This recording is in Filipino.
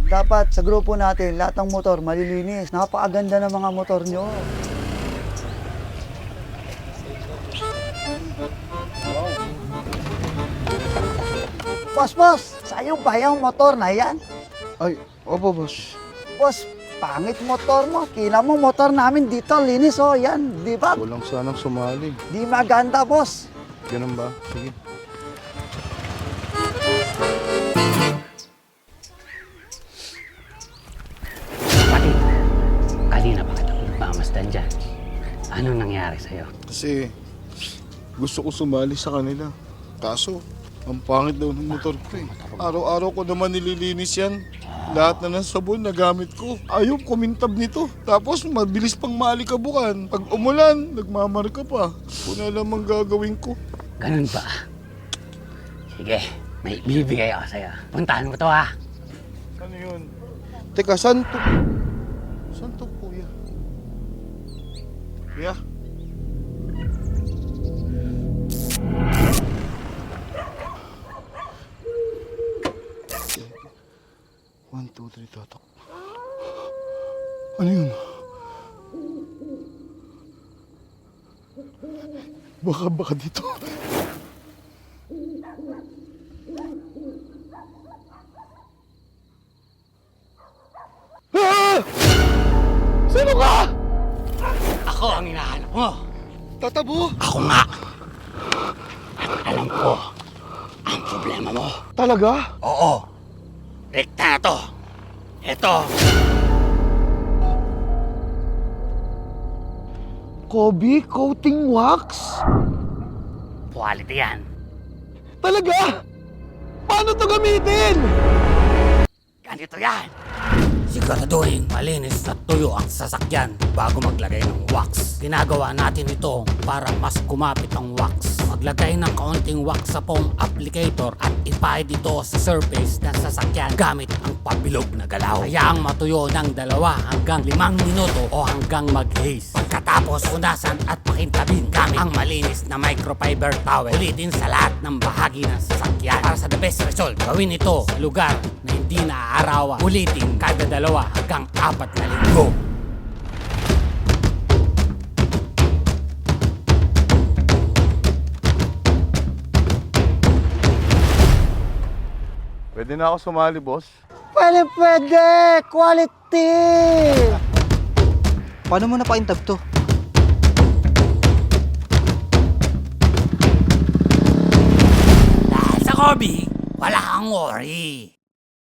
Dapat sa grupo natin, lahat ng motor malilinis. Napakaganda ng mga motor nyo. Boss, sa'yo ba yung motor na yan? Ay, opo, boss. Boss, pangit motor mo. Kina mo motor namin dito, linis oh, yan. Di ba? Walang sanang sumali. Di maganda, boss. Ganun ba? Sige. Kapatid, kanina pa kita nagmamasdan dyan. Anong nangyari sa'yo? Kasi gusto ko sumali sa kanila. Kaso, ang pangit daw ng motor ko eh. Araw-araw ko naman nililinis yan. Lahat na ng sabon na gamit ko. Ayaw kumintab nito. Tapos mabilis pang malikabukan. Pag umulan, nagmamarka pa. Kung alam ang gagawin ko. Ganun ba? Sige, may bibigay ako sa'yo. Puntahan mo to ha. Ano yun? Teka, saan to? Saan to, kuya? Kuya? One, two, three, tatak. Ano yun? Baka dito. Ah! Sino ka? Ako ang hinahanap mo. Tatabo? Ako nga. At alam ko ang problema mo. Talaga? Oo. Rekta na to. Ito. Kobe coating wax? Quality yan. Talaga? Paano to gamitin? Ganito yan. Siguraduhin malinis at tuyo ang sasakyan bago maglagay ng wax. Ginagawa natin ito para mas kumapit ang wax. Maglagay ng kaunting wax sa foam applicator at ipahid ito sa surface ng sasakyan gamit ang pabilog na galaw. Hayaang matuyo ng 2 hanggang 5 minuto o hanggang mag-haze. Pagkatapos, punasan at pakintabin gamit ang malinis na microfiber towel. Ulitin sa lahat ng bahagi ng sasakyan. Para sa the best result, gawin ito sa lugar na hindi naaarawan. Ulitin kada 2 hanggang 4 na linggo. Pwede na ako sumali, boss. Pwede. Quality! Paano mo napaintab to? Dahil sa Corby, wala kang worry.